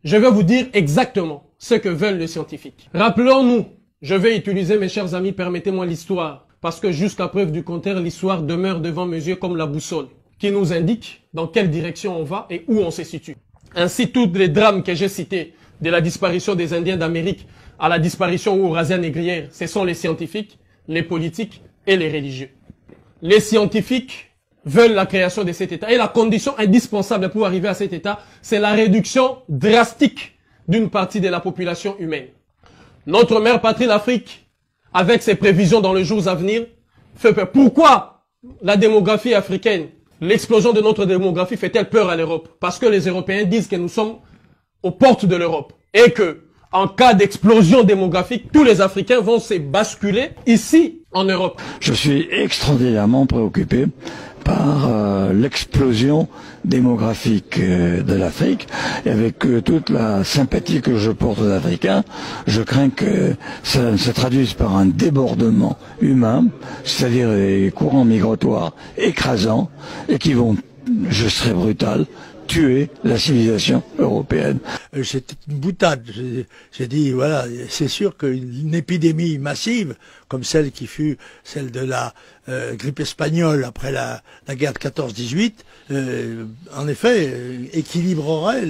Je vais vous dire exactement ce que veulent les scientifiques. Rappelons-nous, je vais utiliser, mes chers amis, permettez-moi l'histoire, parce que jusqu'à preuve du contraire, l'histoire demeure devant mes yeux comme la boussole, qui nous indique dans quelle direction on va et où on se situe. Ainsi, tous les drames que j'ai cités, de la disparition des Indiens d'Amérique à la disparition ou aux razzias négrières, ce sont les scientifiques, les politiques et les religieux. Les scientifiques veulent la création de cet État. Et la condition indispensable pour arriver à cet État, c'est la réduction drastique d'une partie de la population humaine. Notre mère patrie, l'Afrique, avec ses prévisions dans les jours à venir, fait peur. Pourquoi la démographie africaine, l'explosion de notre démographie fait-elle peur à l'Europe? Parce que les Européens disent que nous sommes aux portes de l'Europe. Et que, en cas d'explosion démographique, tous les Africains vont se basculer ici, en Europe. Je suis extraordinairement préoccupé par l'explosion démographique de l'Afrique. Et avec toute la sympathie que je porte aux Africains, je crains que ça se traduise par un débordement humain, c'est-à-dire des courants migratoires écrasants et qui vont, je serai brutal, tuer la civilisation européenne. C'était une boutade. J'ai dit, voilà, c'est sûr qu'une épidémie massive, comme celle qui fut celle de la grippe espagnole après la guerre de 14-18, en effet, équilibrerait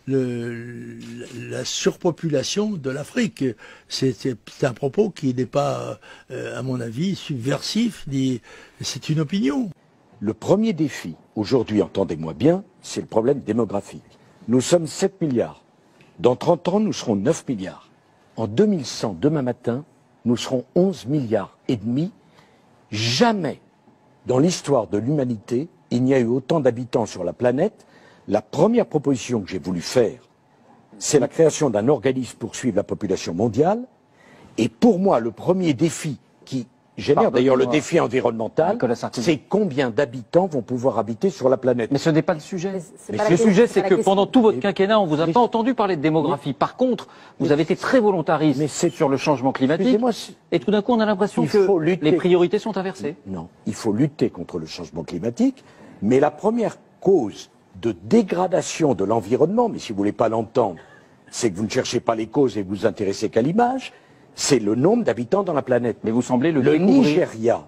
la surpopulation de l'Afrique. C'est un propos qui n'est pas, à mon avis, subversif, c'est une opinion. Le premier défi, aujourd'hui, entendez-moi bien, c'est le problème démographique. Nous sommes 7 milliards. Dans 30 ans, nous serons 9 milliards. En 2100, demain matin, nous serons 11 milliards et demi. Jamais, dans l'histoire de l'humanité, il n'y a eu autant d'habitants sur la planète. La première proposition que j'ai voulu faire, c'est la création d'un organisme pour suivre la population mondiale. Et pour moi, le premier défi qui génère d'ailleurs le défi environnemental, c'est combien d'habitants vont pouvoir habiter sur la planète. Mais ce n'est pas le sujet. Le sujet, c'est que pendant tout votre quinquennat, on vous a pas entendu parler de démographie. Par contre, vous avez été très volontariste sur le changement climatique. Et tout d'un coup, on a l'impression que les priorités sont inversées. Non, il faut lutter contre le changement climatique, mais la première cause de dégradation de l'environnement, mais si vous voulez pas l'entendre, c'est que vous ne cherchez pas les causes et vous vous intéressez qu'à l'image, c'est le nombre d'habitants dans la planète. Mais vous semblez le Nigeria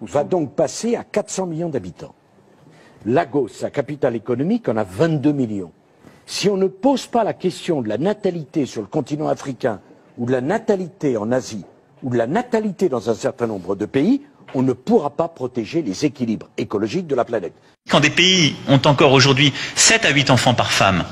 va donc passer à 400 millions d'habitants. Lagos, sa capitale économique, en a 22 millions. Si on ne pose pas la question de la natalité sur le continent africain, ou de la natalité en Asie, ou de la natalité dans un certain nombre de pays, on ne pourra pas protéger les équilibres écologiques de la planète. Quand des pays ont encore aujourd'hui 7 à 8 enfants par femme,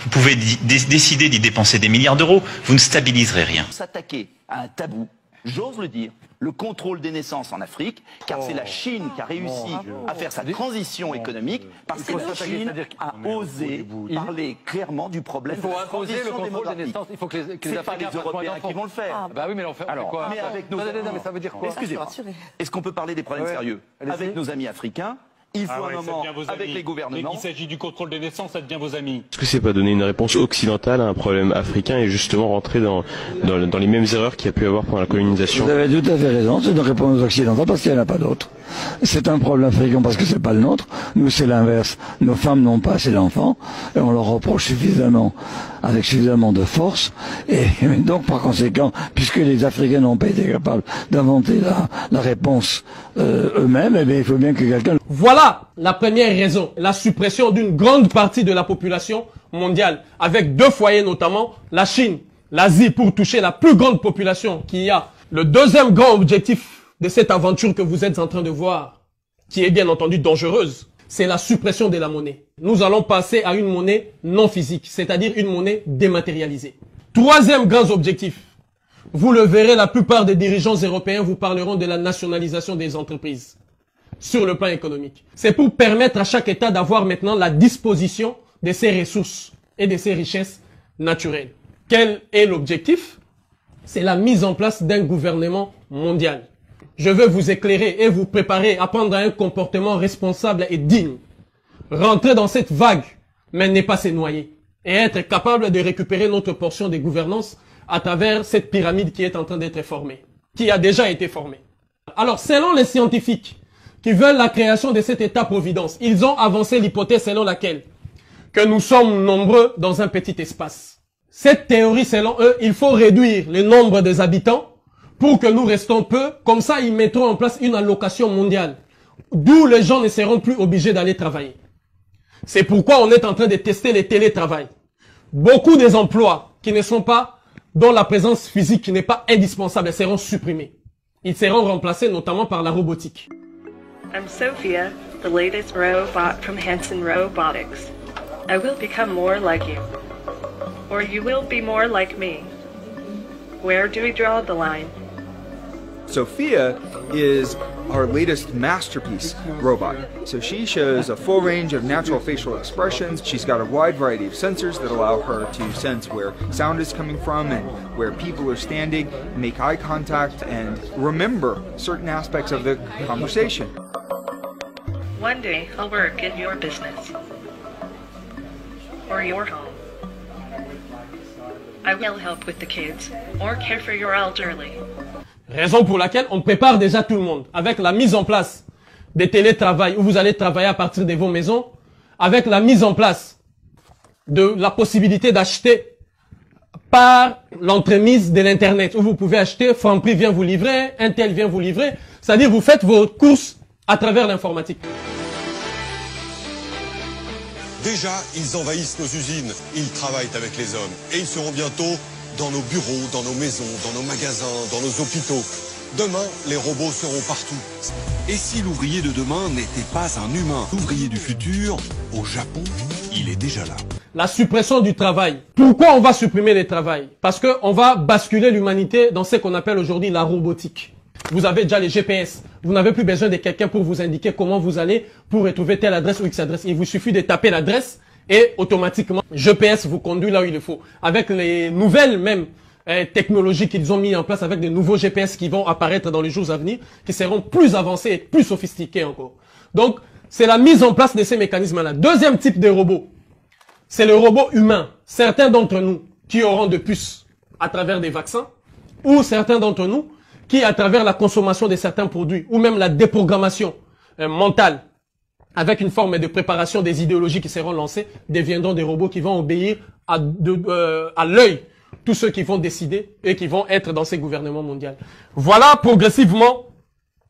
vous pouvez décider d'y dépenser des milliards d'euros, vous ne stabiliserez rien. S'attaquer à un tabou, j'ose le dire, le contrôle des naissances en Afrique, car c'est la Chine qui a réussi à faire sa transition économique, parce que la Chine a osé parler clairement du problème. Il faut imposer le contrôle des naissances, il faut que les Africains fassent moins d'enfants qui vont le faire. Bah oui, mais on fait quoi? Mais avec nos mais ça veut dire quoi? Excusez-moi, est-ce qu'on peut parler des problèmes sérieux avec nos amis africains? Il faut un moment avec les gouvernements. Dès qu'il s'agit du contrôle des naissances, ça devient vos amis. Est-ce que c'est pas donner une réponse occidentale à un problème africain et justement rentrer dans les mêmes erreurs qu'il y a pu avoir pendant la colonisation? Vous avez tout à fait raison, c'est une réponse occidentale parce qu'il n'y en a pas d'autre. C'est un problème africain parce que c'est pas le nôtre. Nous, c'est l'inverse. Nos femmes n'ont pas assez d'enfants et on leur reproche suffisamment, avec suffisamment de force. Et donc, par conséquent, puisque les Africains n'ont pas été capables d'inventer la réponse eux-mêmes, eh bien, il faut bien que quelqu'un... Voilà la première raison, la suppression d'une grande partie de la population mondiale, avec 2 foyers notamment, la Chine, l'Asie, pour toucher la plus grande population qu'il y a. Le deuxième grand objectif de cette aventure que vous êtes en train de voir, qui est bien entendu dangereuse, c'est la suppression de la monnaie. Nous allons passer à une monnaie non physique, c'est-à-dire une monnaie dématérialisée. Troisième grand objectif, vous le verrez, la plupart des dirigeants européens vous parleront de la nationalisation des entreprises sur le plan économique. C'est pour permettre à chaque État d'avoir maintenant la disposition de ses ressources et de ses richesses naturelles. Quel est l'objectif? C'est la mise en place d'un gouvernement mondial. Je veux vous éclairer et vous préparer à prendre un comportement responsable et digne. Rentrer dans cette vague, mais ne pas se noyer. Et être capable de récupérer notre portion de gouvernance à travers cette pyramide qui est en train d'être formée. Qui a déjà été formée. Alors, selon les scientifiques qui veulent la création de cet État-providence, ils ont avancé l'hypothèse selon laquelle que nous sommes nombreux dans un petit espace. Cette théorie, selon eux, il faut réduire le nombre des habitants pour que nous restons peu. Comme ça, ils mettront en place une allocation mondiale, d'où les gens ne seront plus obligés d'aller travailler. C'est pourquoi on est en train de tester le télétravail. Beaucoup des emplois qui ne sont pas, dont la présence physique n'est pas indispensable, seront supprimés. Ils seront remplacés notamment par la robotique. I'm Sophia, the latest robot from Hanson Robotics. I will become more like you. Or you will be more like me. Where do we draw the line? Sophia is our latest masterpiece robot. So she shows a full range of natural facial expressions. She's got a wide variety of sensors that allow her to sense where sound is coming from and where people are standing, make eye contact, and remember certain aspects of the conversation. One day I'll work in your business. Or your home. I will help with the kids or care for your elderly. Raison pour laquelle on prépare déjà tout le monde avec la mise en place des télétravail où vous allez travailler à partir de vos maisons, avec la mise en place de la possibilité d'acheter par l'entremise de l'internet où vous pouvez acheter, Franprix vient vous livrer, Intel vient vous livrer, c'est-à-dire vous faites vos courses à travers l'informatique. Déjà, ils envahissent nos usines, ils travaillent avec les hommes et ils seront bientôt dans nos bureaux, dans nos maisons, dans nos magasins, dans nos hôpitaux. Demain, les robots seront partout. Et si l'ouvrier de demain n'était pas un humain? L'ouvrier du futur, au Japon, il est déjà là. La suppression du travail. Pourquoi on va supprimer le travail? Parce qu'on va basculer l'humanité dans ce qu'on appelle aujourd'hui la robotique. Vous avez déjà les GPS. Vous n'avez plus besoin de quelqu'un pour vous indiquer comment vous allez pour retrouver telle adresse ou X adresse. Il vous suffit de taper l'adresse et automatiquement, GPS vous conduit là où il faut. Avec les nouvelles même technologies qu'ils ont mis en place, avec des nouveaux GPS qui vont apparaître dans les jours à venir, qui seront plus avancés et plus sophistiqués encore. Donc, c'est la mise en place de ces mécanismes-là. Deuxième type de robot, c'est le robot humain. Certains d'entre nous qui auront de puces à travers des vaccins, ou certains d'entre nous qui, à travers la consommation de certains produits, ou même la déprogrammation mentale, avec une forme de préparation des idéologies qui seront lancées, deviendront des robots qui vont obéir à l'œil tous ceux qui vont décider et qui vont être dans ces gouvernements mondiaux. Voilà progressivement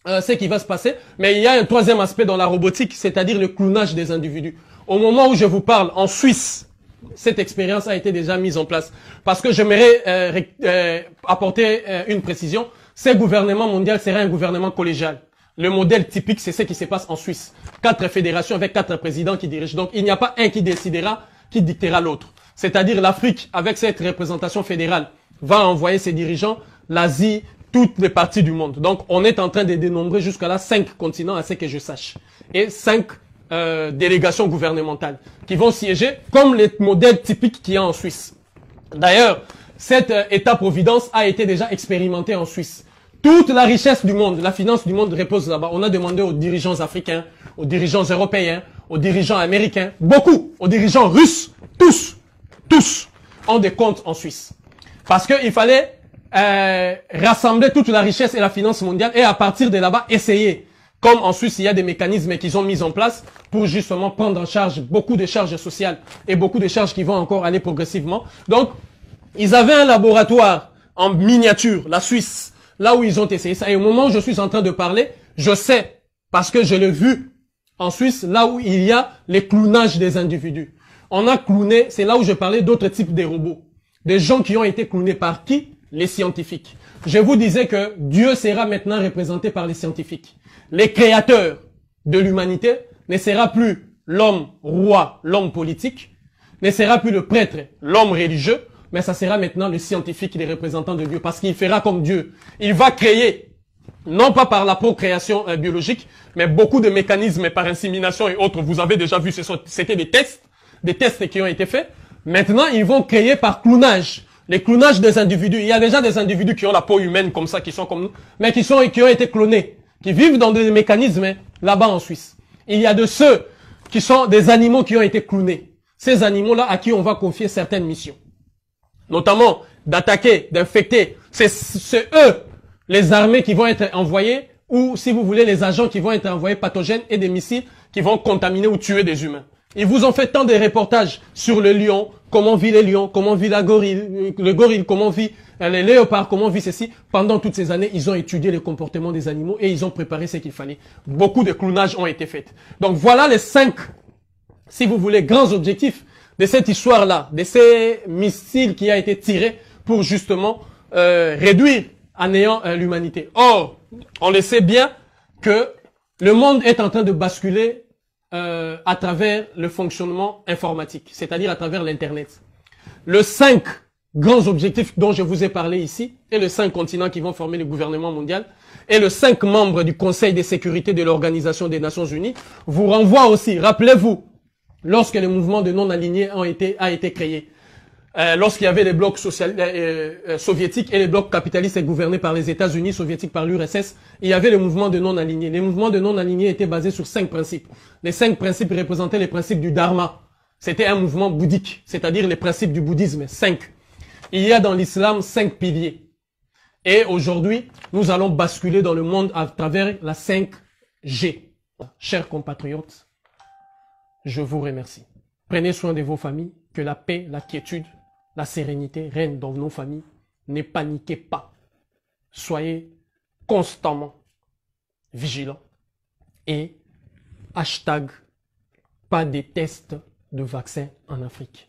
ce qui va se passer. Mais il y a un troisième aspect dans la robotique, c'est-à-dire le clonage des individus. Au moment où je vous parle, en Suisse, cette expérience a été déjà mise en place. Parce que j'aimerais apporter une précision. Ce gouvernement mondial sera un gouvernement collégial. Le modèle typique, c'est ce qui se passe en Suisse. 4 fédérations avec 4 présidents qui dirigent. Donc, il n'y a pas un qui décidera, qui dictera l'autre. C'est-à-dire l'Afrique, avec cette représentation fédérale, va envoyer ses dirigeants, l'Asie, toutes les parties du monde. Donc, on est en train de dénombrer jusqu'à là 5 continents, à ce que je sache. Et 5 délégations gouvernementales qui vont siéger comme les modèles typiques qu'il y a en Suisse. D'ailleurs, cet État-providence a été déjà expérimenté en Suisse. Toute la richesse du monde, la finance du monde repose là-bas. On a demandé aux dirigeants africains, aux dirigeants européens, aux dirigeants américains, beaucoup, aux dirigeants russes, tous ont des comptes en Suisse. Parce qu'il fallait rassembler toute la richesse et la finance mondiale et à partir de là-bas essayer. Comme en Suisse, il y a des mécanismes qu'ils ont mis en place pour justement prendre en charge beaucoup de charges sociales et beaucoup de charges qui vont encore aller progressivement. Donc, ils avaient un laboratoire en miniature, la Suisse, là où ils ont essayé ça. Et au moment où je suis en train de parler, je sais, parce que je l'ai vu en Suisse, là où il y a les clonages des individus. On a cloné, c'est là où je parlais d'autres types de robots. Des gens qui ont été clonés par qui? Les scientifiques. Je vous disais que Dieu sera maintenant représenté par les scientifiques. Les créateurs de l'humanité ne sera plus l'homme roi, l'homme politique, ne sera plus le prêtre, l'homme religieux, mais ça sera maintenant le scientifique, les représentants de Dieu, parce qu'il fera comme Dieu. Il va créer, non pas par la procréation biologique, mais beaucoup de mécanismes par insémination et autres. Vous avez déjà vu, c'était des tests qui ont été faits. Maintenant, ils vont créer par clonage. Les clonages des individus. Il y a déjà des individus qui ont la peau humaine comme ça, qui sont comme nous, mais qui ont été clonés, qui vivent dans des mécanismes là-bas en Suisse. Il y a de ceux qui sont des animaux qui ont été clonés. Ces animaux-là à qui on va confier certaines missions. Notamment d'attaquer, d'infecter. C'est eux, les armées qui vont être envoyées, ou si vous voulez, les agents qui vont être envoyés pathogènes et des missiles qui vont contaminer ou tuer des humains. Ils vous ont fait tant de reportages sur le lion, comment vit les lions, comment vit le gorille, comment vit les léopards, comment vit ceci. Pendant toutes ces années, ils ont étudié le comportement des animaux et ils ont préparé ce qu'il fallait. Beaucoup de clownages ont été faits. Donc voilà les 5, si vous voulez, grands objectifs de cette histoire-là, de ces missiles qui a été tirés pour justement réduire à néant l'humanité. Or, on le sait bien que le monde est en train de basculer à travers le fonctionnement informatique, c'est-à-dire à travers l'Internet. Le 5 grands objectifs dont je vous ai parlé ici, et les 5 continents qui vont former le gouvernement mondial, et les 5 membres du Conseil de sécurité de l'Organisation des Nations Unies, vous renvoient aussi, rappelez-vous, lorsque le mouvement de non-alignés a été créé, lorsqu'il y avait les blocs soviétiques et les blocs capitalistes gouvernés par les États-Unis, soviétiques par l'URSS, il y avait le mouvement de non-alignés. Les mouvements de non-alignés étaient basés sur 5 principes. Les 5 principes représentaient les principes du Dharma. C'était un mouvement bouddhique, c'est-à-dire les principes du bouddhisme, 5. Il y a dans l'islam 5 piliers. Et aujourd'hui, nous allons basculer dans le monde à travers la 5G. Chers compatriotes, je vous remercie. Prenez soin de vos familles, que la paix, la quiétude, la sérénité règne dans nos familles. Ne paniquez pas. Soyez constamment vigilants. Et hashtag pas des tests de vaccins en Afrique.